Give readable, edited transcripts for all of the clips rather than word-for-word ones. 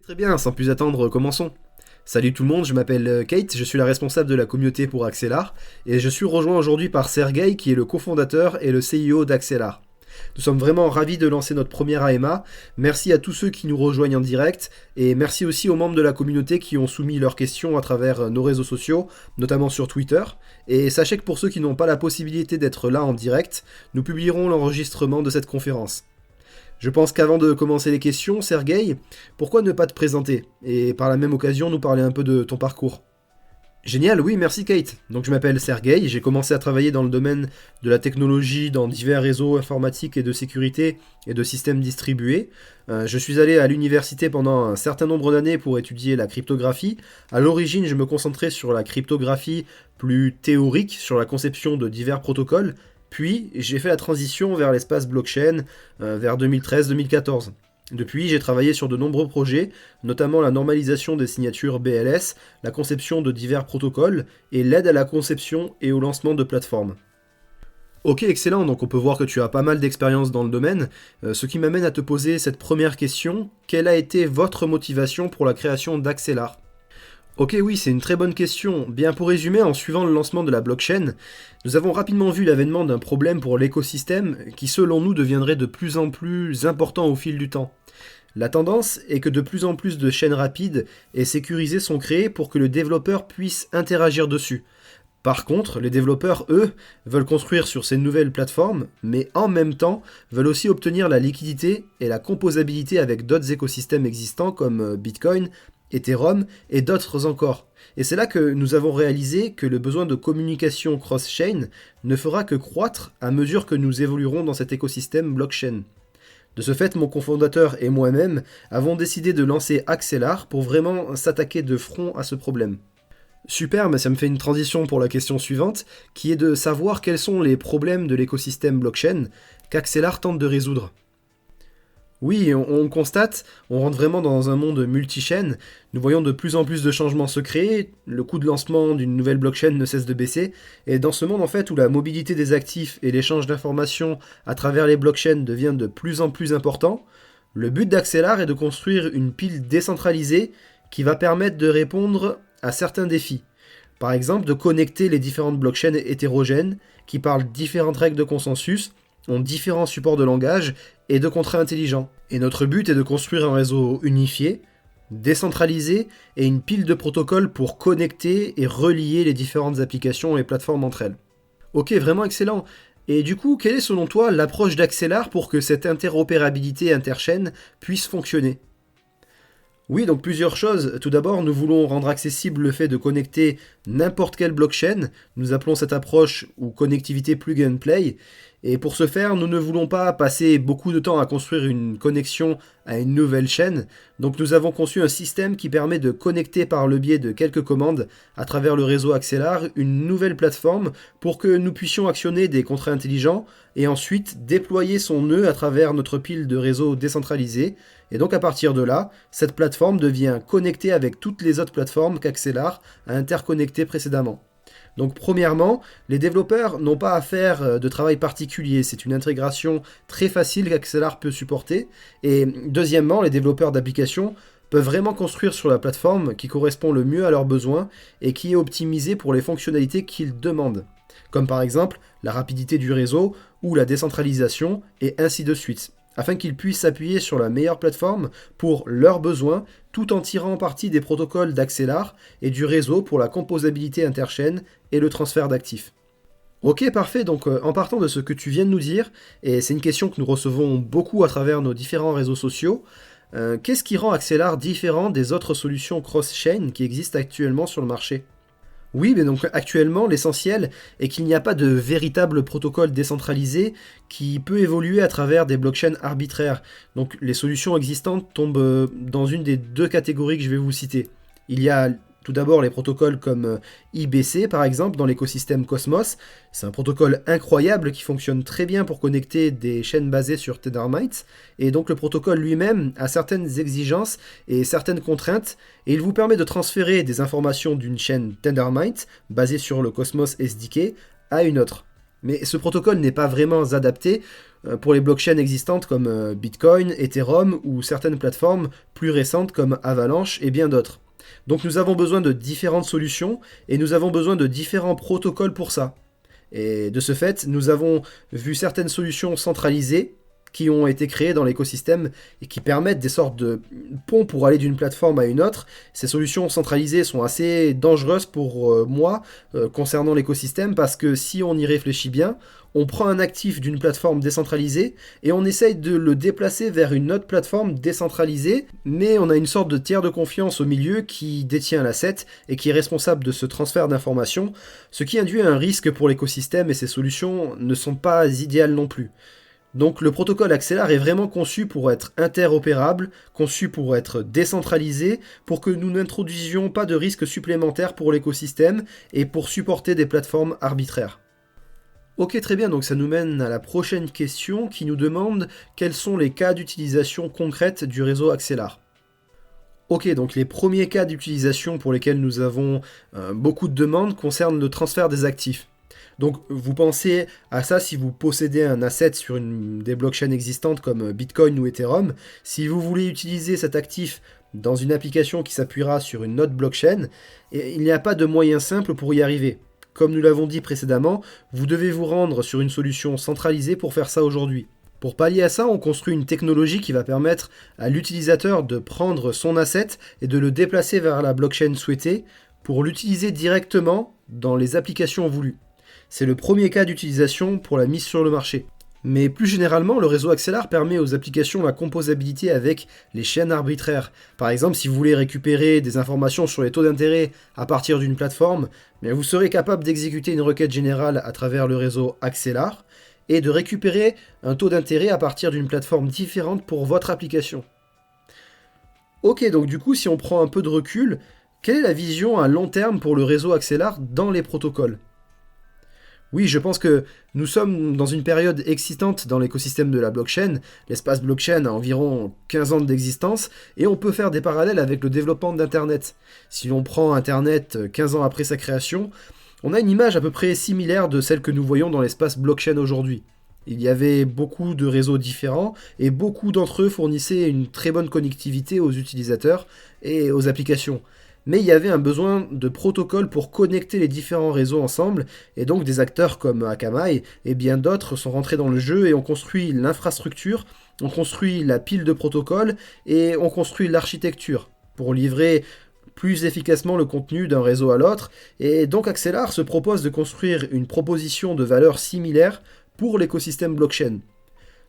Très bien, sans plus attendre, commençons. Salut tout le monde, je m'appelle Kate, je suis la responsable de la communauté pour Axelar, et je suis rejoint aujourd'hui par Sergei qui est le cofondateur et le CEO d'Axelar. Nous sommes vraiment ravis de lancer notre première AMA, merci à tous ceux qui nous rejoignent en direct, et merci aussi aux membres de la communauté qui ont soumis leurs questions à travers nos réseaux sociaux, notamment sur Twitter, et sachez que pour ceux qui n'ont pas la possibilité d'être là en direct, nous publierons l'enregistrement de cette conférence. Je pense qu'avant de commencer les questions, Sergei, pourquoi ne pas te présenter et par la même occasion nous parler un peu de ton parcours? Génial, oui, merci Kate. Donc je m'appelle Sergei, j'ai commencé à travailler dans le domaine de la technologie dans divers réseaux informatiques et de sécurité et de systèmes distribués. Je suis allé à l'université pendant un certain nombre d'années pour étudier la cryptographie. À l'origine, je me concentrais sur la cryptographie plus théorique, sur la conception de divers protocoles. Puis, j'ai fait la transition vers l'espace blockchain vers 2013-2014. Depuis, j'ai travaillé sur de nombreux projets, notamment la normalisation des signatures BLS, la conception de divers protocoles et l'aide à la conception et au lancement de plateformes. Ok, excellent, donc on peut voir que tu as pas mal d'expérience dans le domaine, ce qui m'amène à te poser cette première question. Quelle a été votre motivation pour la création d'Axelar ? Ok, oui, c'est une très bonne question. Bien, pour résumer, en suivant le lancement de la blockchain, nous avons rapidement vu l'avènement d'un problème pour l'écosystème qui, selon nous, deviendrait de plus en plus important au fil du temps. La tendance est que de plus en plus de chaînes rapides et sécurisées sont créées pour que le développeur puisse interagir dessus. Par contre, les développeurs, eux, veulent construire sur ces nouvelles plateformes, mais en même temps veulent aussi obtenir la liquidité et la composabilité avec d'autres écosystèmes existants comme Bitcoin, Ethereum et d'autres encore. Et c'est là que nous avons réalisé que le besoin de communication cross-chain ne fera que croître à mesure que nous évoluerons dans cet écosystème blockchain. De ce fait, mon cofondateur et moi-même avons décidé de lancer Axelar pour vraiment s'attaquer de front à ce problème. Super, mais ça me fait une transition pour la question suivante, qui est de savoir quels sont les problèmes de l'écosystème blockchain qu'Axelar tente de résoudre. Oui, on le constate, on rentre vraiment dans un monde multi-chaîne, nous voyons de plus en plus de changements se créer, le coût de lancement d'une nouvelle blockchain ne cesse de baisser, et dans ce monde en fait où la mobilité des actifs et l'échange d'informations à travers les blockchains devient de plus en plus important, le but d'Axelar est de construire une pile décentralisée qui va permettre de répondre à certains défis. Par exemple, de connecter les différentes blockchains hétérogènes qui parlent différentes règles de consensus, ont différents supports de langage et de contrats intelligents. Et notre but est de construire un réseau unifié, décentralisé et une pile de protocoles pour connecter et relier les différentes applications et plateformes entre elles. Ok, vraiment excellent. Et du coup, quelle est selon toi l'approche d'Axelar pour que cette interopérabilité interchaîne puisse fonctionner ? Oui, donc plusieurs choses. Tout d'abord, nous voulons rendre accessible le fait de connecter n'importe quelle blockchain. Nous appelons cette approche ou connectivité plug and play. Et pour ce faire, nous ne voulons pas passer beaucoup de temps à construire une connexion à une nouvelle chaîne. Donc nous avons conçu un système qui permet de connecter par le biais de quelques commandes à travers le réseau Axelar une nouvelle plateforme pour que nous puissions actionner des contrats intelligents et ensuite déployer son nœud à travers notre pile de réseaux décentralisés. Et donc à partir de là, cette plateforme devient connectée avec toutes les autres plateformes qu'Axelar a interconnectées précédemment. Donc premièrement, les développeurs n'ont pas à faire de travail particulier, c'est une intégration très facile qu'Axelar peut supporter. Et deuxièmement, les développeurs d'applications peuvent vraiment construire sur la plateforme qui correspond le mieux à leurs besoins et qui est optimisée pour les fonctionnalités qu'ils demandent, comme par exemple la rapidité du réseau ou la décentralisation et ainsi de suite, afin qu'ils puissent s'appuyer sur la meilleure plateforme pour leurs besoins, tout en tirant parti des protocoles d'Axelar et du réseau pour la composabilité interchaîne et le transfert d'actifs. Ok, parfait, donc en partant de ce que tu viens de nous dire, et c'est une question que nous recevons beaucoup à travers nos différents réseaux sociaux, qu'est-ce qui rend Axelar différent des autres solutions cross-chain qui existent actuellement sur le marché ? Oui, mais donc actuellement, l'essentiel est qu'il n'y a pas de véritable protocole décentralisé qui peut évoluer à travers des blockchains arbitraires. Donc les solutions existantes tombent dans une des deux catégories que je vais vous citer. Il y a tout d'abord les protocoles comme IBC par exemple dans l'écosystème Cosmos. C'est un protocole incroyable qui fonctionne très bien pour connecter des chaînes basées sur Tendermint. Et donc le protocole lui-même a certaines exigences et certaines contraintes. Et il vous permet de transférer des informations d'une chaîne Tendermint basée sur le Cosmos SDK à une autre. Mais ce protocole n'est pas vraiment adapté pour les blockchains existantes comme Bitcoin, Ethereum ou certaines plateformes plus récentes comme Avalanche et bien d'autres. Donc nous avons besoin de différentes solutions et nous avons besoin de différents protocoles pour ça. Et de ce fait, nous avons vu certaines solutions centralisées qui ont été créées dans l'écosystème et qui permettent des sortes de ponts pour aller d'une plateforme à une autre. Ces solutions centralisées sont assez dangereuses pour moi concernant l'écosystème parce que si on y réfléchit bien, on prend un actif d'une plateforme décentralisée et on essaye de le déplacer vers une autre plateforme décentralisée, mais on a une sorte de tiers de confiance au milieu qui détient l'asset et qui est responsable de ce transfert d'informations, ce qui induit un risque pour l'écosystème et ces solutions ne sont pas idéales non plus. Donc le protocole Axelar est vraiment conçu pour être interopérable, conçu pour être décentralisé, pour que nous n'introduisions pas de risques supplémentaires pour l'écosystème et pour supporter des plateformes arbitraires. Ok, très bien, donc ça nous mène à la prochaine question qui nous demande quels sont les cas d'utilisation concrète du réseau Axelar. Ok, donc les premiers cas d'utilisation pour lesquels nous avons beaucoup de demandes concernent le transfert des actifs. Donc vous pensez à ça si vous possédez un asset sur des blockchains existantes comme Bitcoin ou Ethereum. Si vous voulez utiliser cet actif dans une application qui s'appuiera sur une autre blockchain, il n'y a pas de moyen simple pour y arriver. Comme nous l'avons dit précédemment, vous devez vous rendre sur une solution centralisée pour faire ça aujourd'hui. Pour pallier à ça, on construit une technologie qui va permettre à l'utilisateur de prendre son asset et de le déplacer vers la blockchain souhaitée pour l'utiliser directement dans les applications voulues. C'est le premier cas d'utilisation pour la mise sur le marché. Mais plus généralement, le réseau Axelar permet aux applications la composabilité avec les chaînes arbitraires. Par exemple, si vous voulez récupérer des informations sur les taux d'intérêt à partir d'une plateforme, vous serez capable d'exécuter une requête générale à travers le réseau Axelar et de récupérer un taux d'intérêt à partir d'une plateforme différente pour votre application. Ok, donc du coup, si on prend un peu de recul, quelle est la vision à long terme pour le réseau Axelar dans les protocoles ? Oui, je pense que nous sommes dans une période excitante dans l'écosystème de la blockchain. L'espace blockchain a environ 15 ans d'existence et on peut faire des parallèles avec le développement d'Internet. Si l'on prend Internet 15 ans après sa création, on a une image à peu près similaire de celle que nous voyons dans l'espace blockchain aujourd'hui. Il y avait beaucoup de réseaux différents et beaucoup d'entre eux fournissaient une très bonne connectivité aux utilisateurs et aux applications. Mais il y avait un besoin de protocole pour connecter les différents réseaux ensemble, et donc des acteurs comme Akamai et bien d'autres sont rentrés dans le jeu et ont construit l'infrastructure, ont construit la pile de protocoles et ont construit l'architecture pour livrer plus efficacement le contenu d'un réseau à l'autre, et donc Axelar se propose de construire une proposition de valeur similaire pour l'écosystème blockchain.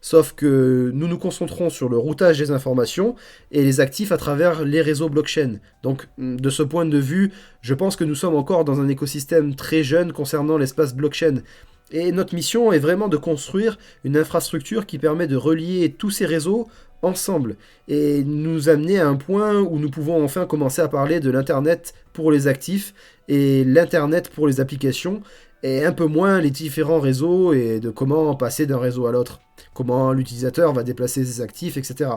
Sauf que nous nous concentrons sur le routage des informations et les actifs à travers les réseaux blockchain. Donc de ce point de vue, je pense que nous sommes encore dans un écosystème très jeune concernant l'espace blockchain. Et notre mission est vraiment de construire une infrastructure qui permet de relier tous ces réseaux ensemble et nous amener à un point où nous pouvons enfin commencer à parler de l'Internet pour les actifs et l'Internet pour les applications et un peu moins les différents réseaux et de comment passer d'un réseau à l'autre, comment l'utilisateur va déplacer ses actifs, etc.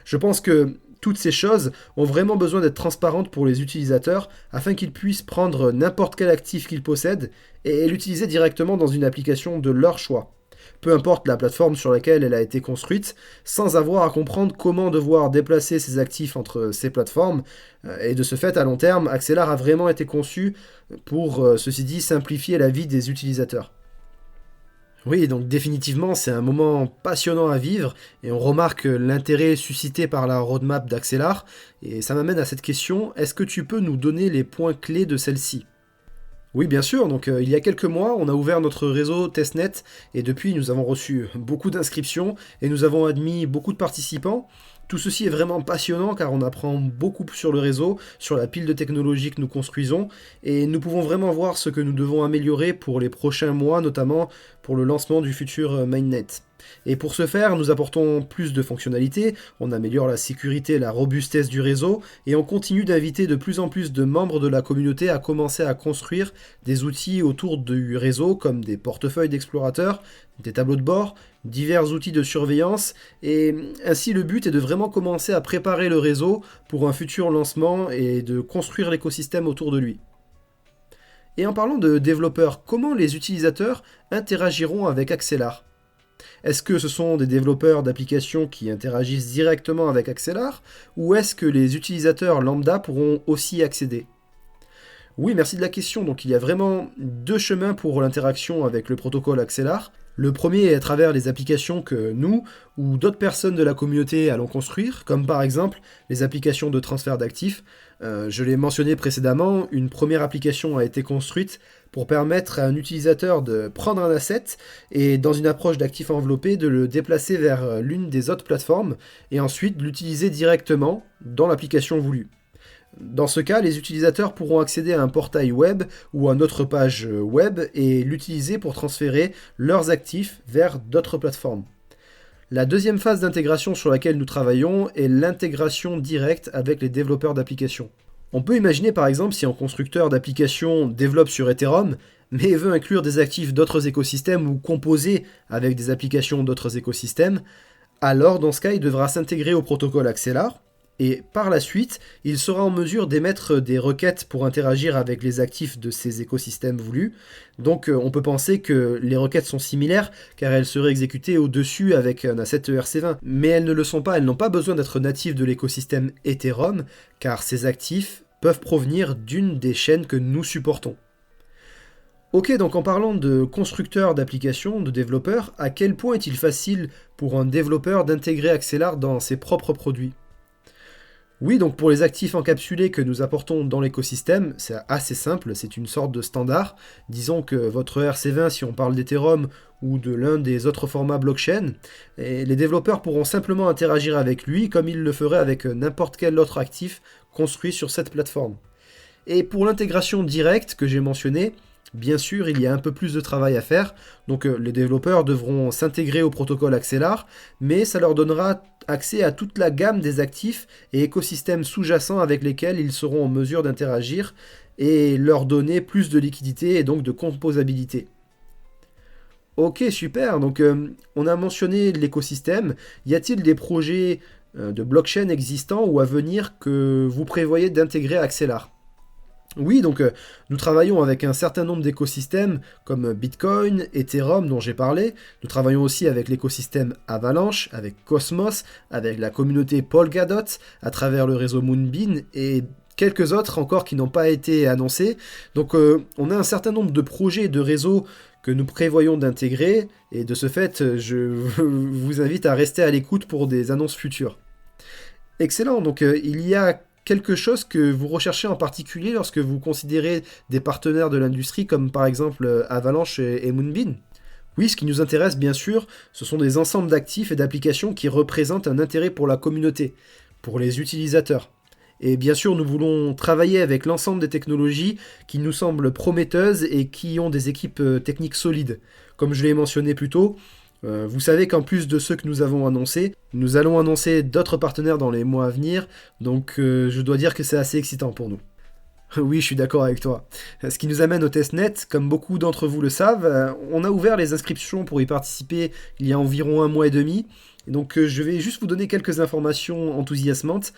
Je pense que toutes ces choses ont vraiment besoin d'être transparentes pour les utilisateurs afin qu'ils puissent prendre n'importe quel actif qu'ils possèdent et l'utiliser directement dans une application de leur choix. Peu importe la plateforme sur laquelle elle a été construite, sans avoir à comprendre comment devoir déplacer ses actifs entre ces plateformes. Et de ce fait, à long terme, Axelar a vraiment été conçu pour, ceci dit, simplifier la vie des utilisateurs. Oui, donc définitivement, c'est un moment passionnant à vivre, et on remarque l'intérêt suscité par la roadmap d'Axelar, et ça m'amène à cette question, est-ce que tu peux nous donner les points clés de celle-ci ? Oui, bien sûr. Donc, il y a quelques mois, on a ouvert notre réseau testnet et depuis, nous avons reçu beaucoup d'inscriptions et nous avons admis beaucoup de participants. Tout ceci est vraiment passionnant car on apprend beaucoup sur le réseau, sur la pile de technologies que nous construisons et nous pouvons vraiment voir ce que nous devons améliorer pour les prochains mois, notamment pour le lancement du futur mainnet. Et pour ce faire, nous apportons plus de fonctionnalités, on améliore la sécurité et la robustesse du réseau, et on continue d'inviter de plus en plus de membres de la communauté à commencer à construire des outils autour du réseau, comme des portefeuilles d'explorateurs, des tableaux de bord, divers outils de surveillance, et ainsi le but est de vraiment commencer à préparer le réseau pour un futur lancement et de construire l'écosystème autour de lui. Et en parlant de développeurs, comment les utilisateurs interagiront avec Axelar ? Est-ce que ce sont des développeurs d'applications qui interagissent directement avec Axelar, ou est-ce que les utilisateurs lambda pourront aussi accéder? Oui, merci de la question. Donc il y a vraiment deux chemins pour l'interaction avec le protocole Axelar. Le premier est à travers les applications que nous ou d'autres personnes de la communauté allons construire, comme par exemple les applications de transfert d'actifs. Je l'ai mentionné précédemment, une première application a été construite pour permettre à un utilisateur de prendre un asset et, dans une approche d'actif enveloppé, de le déplacer vers l'une des autres plateformes et ensuite l'utiliser directement dans l'application voulue. Dans ce cas, les utilisateurs pourront accéder à un portail web ou à notre page web et l'utiliser pour transférer leurs actifs vers d'autres plateformes. La deuxième phase d'intégration sur laquelle nous travaillons est l'intégration directe avec les développeurs d'applications. On peut imaginer par exemple si un constructeur d'applications développe sur Ethereum, mais veut inclure des actifs d'autres écosystèmes ou composer avec des applications d'autres écosystèmes, alors dans ce cas il devra s'intégrer au protocole Axelar, et par la suite, il sera en mesure d'émettre des requêtes pour interagir avec les actifs de ces écosystèmes voulus. Donc on peut penser que les requêtes sont similaires car elles seraient exécutées au-dessus avec un asset ERC20. Mais elles ne le sont pas, elles n'ont pas besoin d'être natives de l'écosystème Ethereum car ces actifs peuvent provenir d'une des chaînes que nous supportons. Ok, donc en parlant de constructeurs d'applications, de développeurs, à quel point est-il facile pour un développeur d'intégrer Axelar dans ses propres produits ? Oui, donc pour les actifs encapsulés que nous apportons dans l'écosystème, c'est assez simple, c'est une sorte de standard. Disons que votre ERC20, si on parle d'Ethereum ou de l'un des autres formats blockchain, et les développeurs pourront simplement interagir avec lui comme ils le feraient avec n'importe quel autre actif construit sur cette plateforme. Et pour l'intégration directe que j'ai mentionnée, bien sûr, il y a un peu plus de travail à faire, donc les développeurs devront s'intégrer au protocole Axelar, mais ça leur donnera accès à toute la gamme des actifs et écosystèmes sous-jacents avec lesquels ils seront en mesure d'interagir et leur donner plus de liquidité et donc de composabilité. Ok, super, donc on a mentionné l'écosystème. Y a-t-il des projets de blockchain existants ou à venir que vous prévoyez d'intégrer à Axelar ? Oui, donc nous travaillons avec un certain nombre d'écosystèmes comme Bitcoin, Ethereum dont j'ai parlé. Nous travaillons aussi avec l'écosystème Avalanche, avec Cosmos, avec la communauté Polkadot, à travers le réseau Moonbeam et quelques autres encore qui n'ont pas été annoncés. Donc on a un certain nombre de projets et de réseaux que nous prévoyons d'intégrer et de ce fait, je vous invite à rester à l'écoute pour des annonces futures. Excellent, donc il y a quelque chose que vous recherchez en particulier lorsque vous considérez des partenaires de l'industrie comme par exemple Avalanche et Moonbeam ? Oui, ce qui nous intéresse bien sûr, ce sont des ensembles d'actifs et d'applications qui représentent un intérêt pour la communauté, pour les utilisateurs. Et bien sûr, nous voulons travailler avec l'ensemble des technologies qui nous semblent prometteuses et qui ont des équipes techniques solides. Comme je l'ai mentionné plus tôt, vous savez qu'en plus de ceux que nous avons annoncés, nous allons annoncer d'autres partenaires dans les mois à venir, donc je dois dire que c'est assez excitant pour nous. Oui, je suis d'accord avec toi. Ce qui nous amène au testnet, comme beaucoup d'entre vous le savent, on a ouvert les inscriptions pour y participer il y a environ 1 mois et demi, donc je vais juste vous donner quelques informations enthousiasmantes.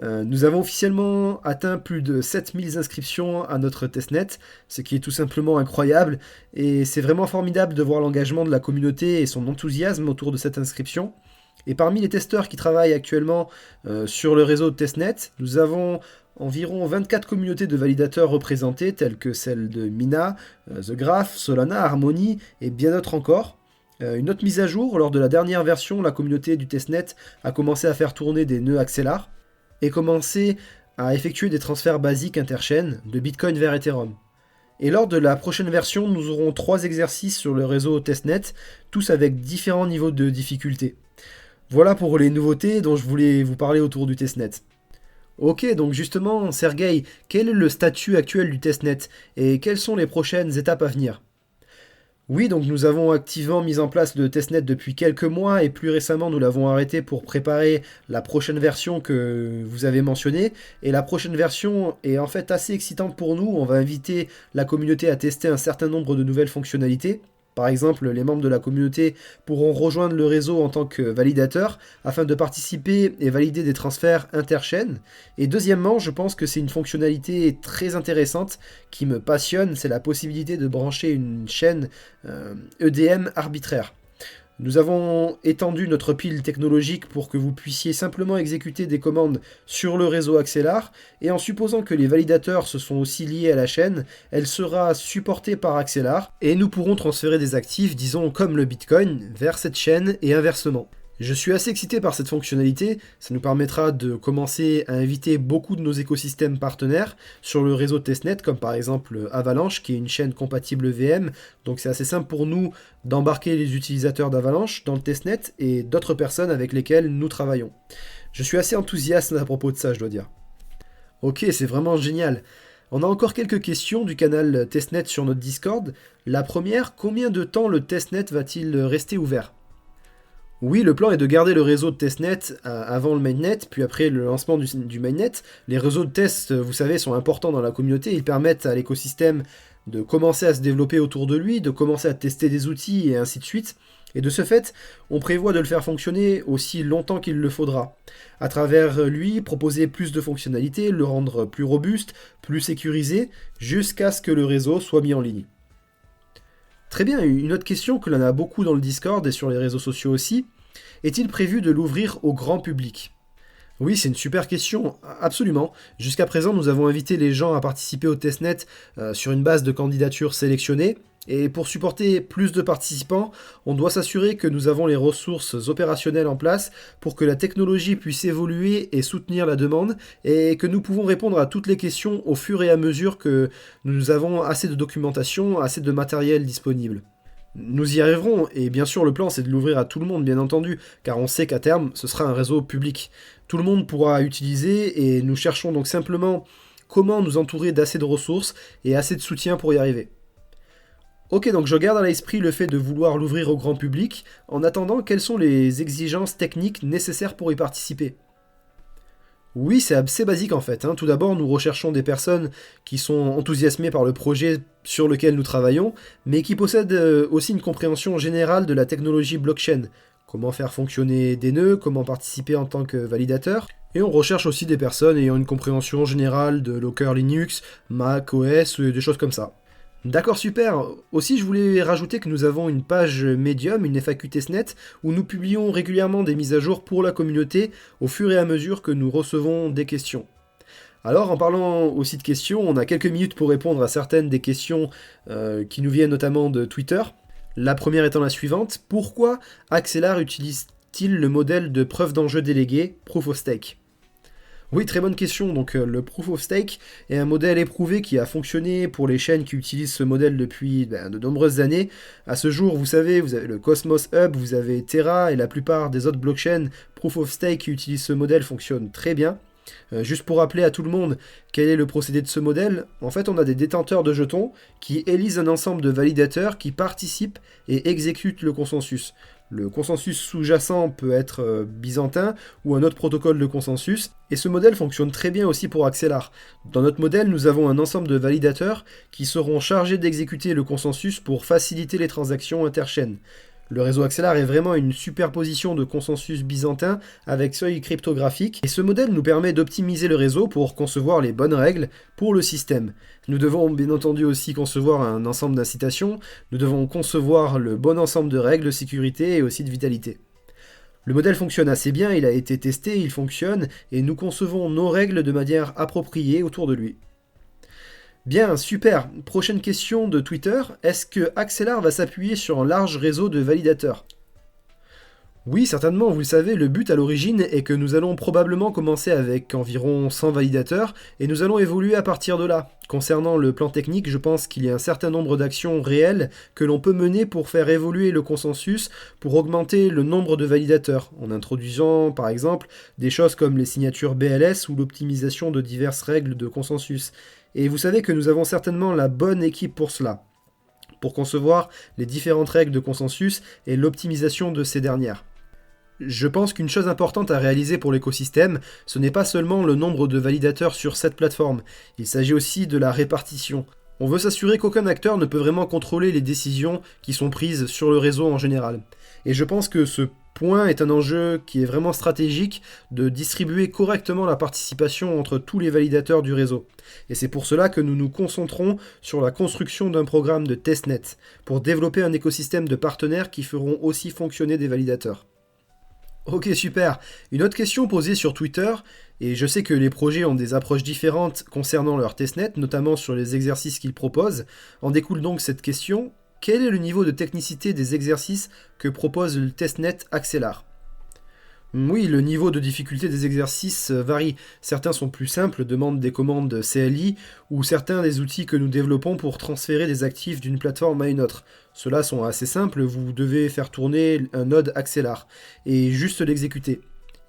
Nous avons officiellement atteint plus de 7000 inscriptions à notre testnet, ce qui est tout simplement incroyable, et c'est vraiment formidable de voir l'engagement de la communauté et son enthousiasme autour de cette inscription. Et parmi les testeurs qui travaillent actuellement sur le réseau de testnet, nous avons environ 24 communautés de validateurs représentées, telles que celles de Mina, The Graph, Solana, Harmony et bien d'autres encore. Une autre mise à jour, lors de la dernière version, la communauté du testnet a commencé à faire tourner des nœuds Axelar, et commencer à effectuer des transferts basiques interchaînes de Bitcoin vers Ethereum. Et lors de la prochaine version, nous aurons 3 exercices sur le réseau testnet, tous avec différents niveaux de difficulté. Voilà pour les nouveautés dont je voulais vous parler autour du testnet. Ok, donc justement, Sergei, quel est le statut actuel du testnet et quelles sont les prochaines étapes à venir ? Oui, donc nous avons activement mis en place le testnet depuis quelques mois et plus récemment nous l'avons arrêté pour préparer la prochaine version que vous avez mentionnée. Et la prochaine version est en fait assez excitante pour nous. On va inviter la communauté à tester un certain nombre de nouvelles fonctionnalités. Par exemple, les membres de la communauté pourront rejoindre le réseau en tant que validateurs afin de participer et valider des transferts interchaînes. Et deuxièmement, je pense que c'est une fonctionnalité très intéressante qui me passionne, c'est la possibilité de brancher une chaîne EDM arbitraire. Nous avons étendu notre pile technologique pour que vous puissiez simplement exécuter des commandes sur le réseau Axelar, et en supposant que les validateurs se sont aussi liés à la chaîne, elle sera supportée par Axelar, et nous pourrons transférer des actifs, disons comme le Bitcoin, vers cette chaîne et inversement. Je suis assez excité par cette fonctionnalité, ça nous permettra de commencer à inviter beaucoup de nos écosystèmes partenaires sur le réseau testnet, comme par exemple Avalanche, qui est une chaîne compatible VM, donc c'est assez simple pour nous d'embarquer les utilisateurs d'Avalanche dans le testnet et d'autres personnes avec lesquelles nous travaillons. Je suis assez enthousiaste à propos de ça, je dois dire. Ok, c'est vraiment génial. On a encore quelques questions du canal testnet sur notre Discord. La première, combien de temps le testnet va-t-il rester ouvert ? Oui, le plan est de garder le réseau de testnet avant le mainnet, puis après le lancement du mainnet. Les réseaux de test, vous savez, sont importants dans la communauté, ils permettent à l'écosystème de commencer à se développer autour de lui, de commencer à tester des outils et ainsi de suite. Et de ce fait, on prévoit de le faire fonctionner aussi longtemps qu'il le faudra. À travers lui, proposer plus de fonctionnalités, le rendre plus robuste, plus sécurisé, jusqu'à ce que le réseau soit mis en ligne. Très bien, une autre question que l'on a beaucoup dans le Discord et sur les réseaux sociaux aussi. Est-il prévu de l'ouvrir au grand public ? Oui, c'est une super question, absolument. Jusqu'à présent, nous avons invité les gens à participer au testnet sur une base de candidatures sélectionnées. Et pour supporter plus de participants, on doit s'assurer que nous avons les ressources opérationnelles en place pour que la technologie puisse évoluer et soutenir la demande, et que nous pouvons répondre à toutes les questions au fur et à mesure que nous avons assez de documentation, assez de matériel disponible. Nous y arriverons, et bien sûr le plan c'est de l'ouvrir à tout le monde bien entendu, car on sait qu'à terme ce sera un réseau public. Tout le monde pourra utiliser, et nous cherchons donc simplement comment nous entourer d'assez de ressources et assez de soutien pour y arriver. Ok, donc je garde à l'esprit le fait de vouloir l'ouvrir au grand public. En attendant, quelles sont les exigences techniques nécessaires pour y participer ? Oui, c'est assez basique en fait. Tout d'abord, nous recherchons des personnes qui sont enthousiasmées par le projet sur lequel nous travaillons, mais qui possèdent aussi une compréhension générale de la technologie blockchain. Comment faire fonctionner des nœuds, comment participer en tant que validateur. Et on recherche aussi des personnes ayant une compréhension générale de Docker Linux, Mac OS, des choses comme ça. D'accord, super. Aussi, je voulais rajouter que nous avons une page Medium, une FAQ testnet, où nous publions régulièrement des mises à jour pour la communauté au fur et à mesure que nous recevons des questions. Alors, en parlant aussi de questions, on a quelques minutes pour répondre à certaines des questions qui nous viennent notamment de Twitter. La première étant la suivante: pourquoi Axelar utilise-t-il le modèle de preuve d'enjeu délégué, Proof of Stake ? Oui, très bonne question. Donc le Proof of Stake est un modèle éprouvé qui a fonctionné pour les chaînes qui utilisent ce modèle depuis de nombreuses années. À ce jour, vous savez, vous avez le Cosmos Hub, vous avez Terra et la plupart des autres blockchains Proof of Stake qui utilisent ce modèle fonctionnent très bien. Juste pour rappeler à tout le monde quel est le procédé de ce modèle, en fait on a des détenteurs de jetons qui élisent un ensemble de validateurs qui participent et exécutent le consensus. Le consensus sous-jacent peut être byzantin ou un autre protocole de consensus, et ce modèle fonctionne très bien aussi pour Axelar. Dans notre modèle, nous avons un ensemble de validateurs qui seront chargés d'exécuter le consensus pour faciliter les transactions interchaînes. Le réseau Axelar est vraiment une superposition de consensus byzantin avec seuil cryptographique, et ce modèle nous permet d'optimiser le réseau pour concevoir les bonnes règles pour le système. Nous devons bien entendu aussi concevoir un ensemble d'incitations, nous devons concevoir le bon ensemble de règles de sécurité et aussi de vitalité. Le modèle fonctionne assez bien, il a été testé, il fonctionne, et nous concevons nos règles de manière appropriée autour de lui. Bien, super. Prochaine question de Twitter. Est-ce que Axelar va s'appuyer sur un large réseau de validateurs ? Oui, certainement, vous le savez, le but à l'origine est que nous allons probablement commencer avec environ 100 validateurs, et nous allons évoluer à partir de là. Concernant le plan technique, je pense qu'il y a un certain nombre d'actions réelles que l'on peut mener pour faire évoluer le consensus, pour augmenter le nombre de validateurs, en introduisant par exemple des choses comme les signatures BLS ou l'optimisation de diverses règles de consensus. Et vous savez que nous avons certainement la bonne équipe pour cela, pour concevoir les différentes règles de consensus et l'optimisation de ces dernières. Je pense qu'une chose importante à réaliser pour l'écosystème, ce n'est pas seulement le nombre de validateurs sur cette plateforme, il s'agit aussi de la répartition. On veut s'assurer qu'aucun acteur ne peut vraiment contrôler les décisions qui sont prises sur le réseau en général. Et je pense que ce Point est un enjeu qui est vraiment stratégique de distribuer correctement la participation entre tous les validateurs du réseau. Et c'est pour cela que nous nous concentrons sur la construction d'un programme de testnet, pour développer un écosystème de partenaires qui feront aussi fonctionner des validateurs. Ok, super. Une autre question posée sur Twitter, et je sais que les projets ont des approches différentes concernant leur testnet, notamment sur les exercices qu'ils proposent. En découle donc cette question: quel est le niveau de technicité des exercices que propose le testnet Axelar? Oui, le niveau de difficulté des exercices varie. Certains sont plus simples, demandent des commandes CLI, ou certains des outils que nous développons pour transférer des actifs d'une plateforme à une autre. Ceux-là sont assez simples, vous devez faire tourner un node Axelar, et juste l'exécuter.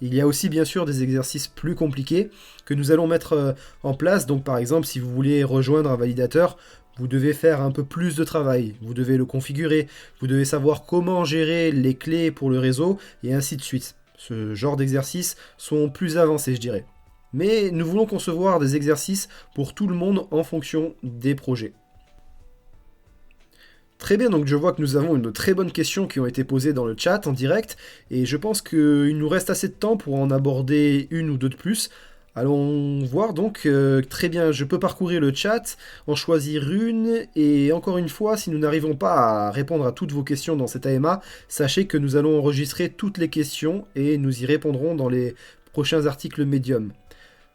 Il y a aussi bien sûr des exercices plus compliqués que nous allons mettre en place. Donc par exemple, si vous voulez rejoindre un validateur, vous devez faire un peu plus de travail, vous devez le configurer, vous devez savoir comment gérer les clés pour le réseau, et ainsi de suite. Ce genre d'exercices sont plus avancés, je dirais. Mais nous voulons concevoir des exercices pour tout le monde en fonction des projets. Très bien, donc je vois que nous avons une très bonne question qui ont été posées dans le chat en direct, et je pense qu'il nous reste assez de temps pour en aborder une ou deux de plus. Allons voir donc. Très bien, je peux parcourir le chat, en choisir une, et encore une fois, si nous n'arrivons pas à répondre à toutes vos questions dans cet AMA, sachez que nous allons enregistrer toutes les questions et nous y répondrons dans les prochains articles Medium.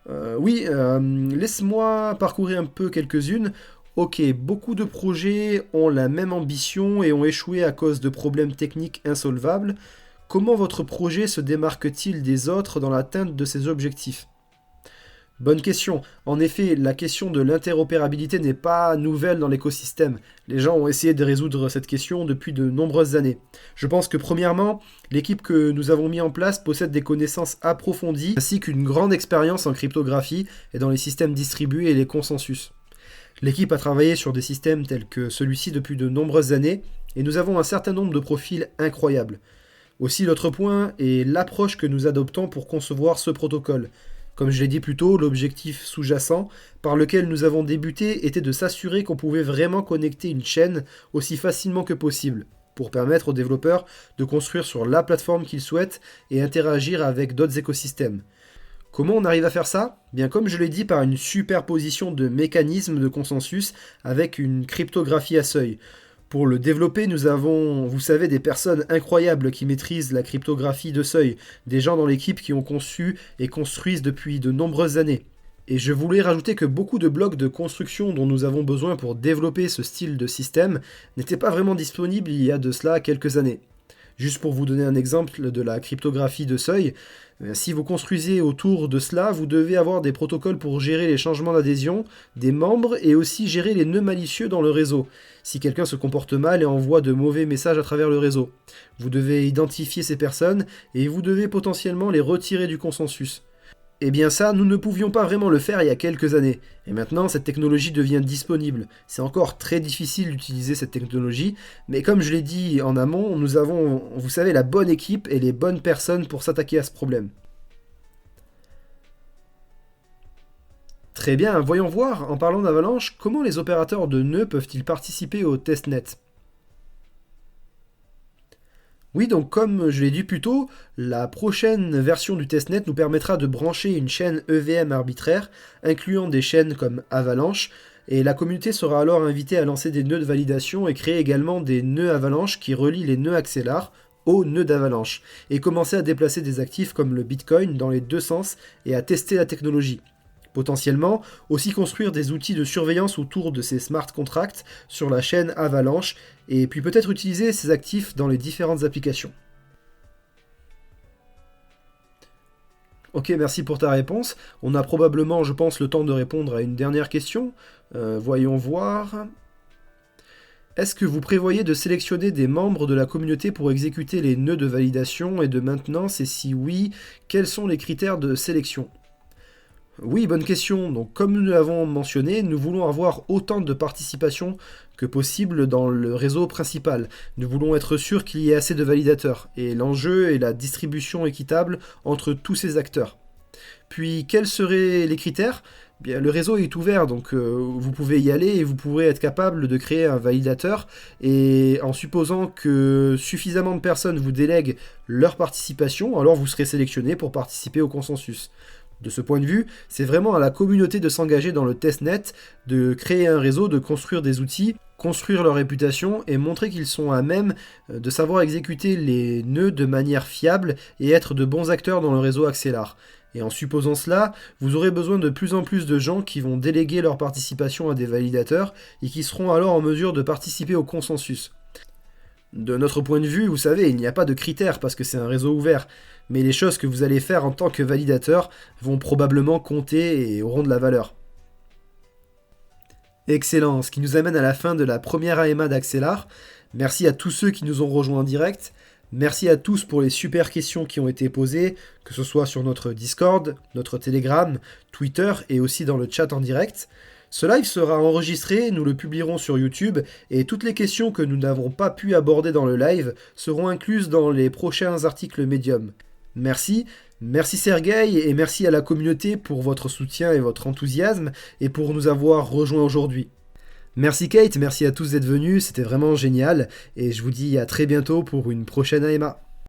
Laisse-moi parcourir un peu quelques-unes. Ok, beaucoup de projets ont la même ambition et ont échoué à cause de problèmes techniques insolvables. Comment votre projet se démarque-t-il des autres dans l'atteinte de ses objectifs ? Bonne question. En effet, la question de l'interopérabilité n'est pas nouvelle dans l'écosystème. Les gens ont essayé de résoudre cette question depuis de nombreuses années. Je pense que premièrement, l'équipe que nous avons mis en place possède des connaissances approfondies ainsi qu'une grande expérience en cryptographie et dans les systèmes distribués et les consensus. L'équipe a travaillé sur des systèmes tels que celui-ci depuis de nombreuses années et nous avons un certain nombre de profils incroyables. Aussi, l'autre point est l'approche que nous adoptons pour concevoir ce protocole. Comme je l'ai dit plus tôt, l'objectif sous-jacent par lequel nous avons débuté était de s'assurer qu'on pouvait vraiment connecter une chaîne aussi facilement que possible, pour permettre aux développeurs de construire sur la plateforme qu'ils souhaitent et interagir avec d'autres écosystèmes. Comment on arrive à faire ça ? Bien, comme je l'ai dit, par une superposition de mécanismes de consensus avec une cryptographie à seuil. Pour le développer, nous avons, vous savez, des personnes incroyables qui maîtrisent la cryptographie de seuil, des gens dans l'équipe qui ont conçu et construisent depuis de nombreuses années. Et je voulais rajouter que beaucoup de blocs de construction dont nous avons besoin pour développer ce style de système n'étaient pas vraiment disponibles il y a de cela quelques années. Juste pour vous donner un exemple de la cryptographie de seuil, si vous construisez autour de cela, vous devez avoir des protocoles pour gérer les changements d'adhésion des membres et aussi gérer les nœuds malicieux dans le réseau, si quelqu'un se comporte mal et envoie de mauvais messages à travers le réseau. Vous devez identifier ces personnes et vous devez potentiellement les retirer du consensus. Eh bien ça, nous ne pouvions pas vraiment le faire il y a quelques années. Et maintenant, cette technologie devient disponible. C'est encore très difficile d'utiliser cette technologie, mais comme je l'ai dit en amont, nous avons, vous savez, la bonne équipe et les bonnes personnes pour s'attaquer à ce problème. Très bien, voyons voir, en parlant d'Avalanche, comment les opérateurs de nœuds peuvent-ils participer au testnet ? Oui, donc comme je l'ai dit plus tôt, la prochaine version du testnet nous permettra de brancher une chaîne EVM arbitraire, incluant des chaînes comme Avalanche, et la communauté sera alors invitée à lancer des nœuds de validation et créer également des nœuds Avalanche qui relient les nœuds Axelar aux nœuds d'Avalanche, et commencer à déplacer des actifs comme le Bitcoin dans les deux sens et à tester la technologie. Potentiellement, aussi construire des outils de surveillance autour de ces smart contracts sur la chaîne Avalanche, et puis peut-être utiliser ces actifs dans les différentes applications. Ok, merci pour ta réponse. On a probablement, je pense, le temps de répondre à une dernière question. Voyons voir. Est-ce que vous prévoyez de sélectionner des membres de la communauté pour exécuter les nœuds de validation et de maintenance, et si oui, quels sont les critères de sélection ? Oui, bonne question. Donc, comme nous l'avons mentionné, nous voulons avoir autant de participation que possible dans le réseau principal. Nous voulons être sûrs qu'il y ait assez de validateurs, et l'enjeu est la distribution équitable entre tous ces acteurs. Puis, quels seraient les critères ? Bien, le réseau est ouvert, donc vous pouvez y aller et vous pourrez être capable de créer un validateur. Et en supposant que suffisamment de personnes vous délèguent leur participation, alors vous serez sélectionné pour participer au consensus. De ce point de vue, c'est vraiment à la communauté de s'engager dans le testnet, de créer un réseau, de construire des outils, construire leur réputation et montrer qu'ils sont à même de savoir exécuter les nœuds de manière fiable et être de bons acteurs dans le réseau Axelar. Et en supposant cela, vous aurez besoin de plus en plus de gens qui vont déléguer leur participation à des validateurs et qui seront alors en mesure de participer au consensus. De notre point de vue, vous savez, il n'y a pas de critères parce que c'est un réseau ouvert, mais les choses que vous allez faire en tant que validateur vont probablement compter et auront de la valeur. Excellent, ce qui nous amène à la fin de la première AMA d'Axelar. Merci à tous ceux qui nous ont rejoints en direct. Merci à tous pour les super questions qui ont été posées, que ce soit sur notre Discord, notre Telegram, Twitter et aussi dans le chat en direct. Ce live sera enregistré, nous le publierons sur YouTube et toutes les questions que nous n'avons pas pu aborder dans le live seront incluses dans les prochains articles Medium. Merci Sergueï et merci à la communauté pour votre soutien et votre enthousiasme et pour nous avoir rejoints aujourd'hui. Merci Kate, merci à tous d'être venus, c'était vraiment génial et je vous dis à très bientôt pour une prochaine AMA.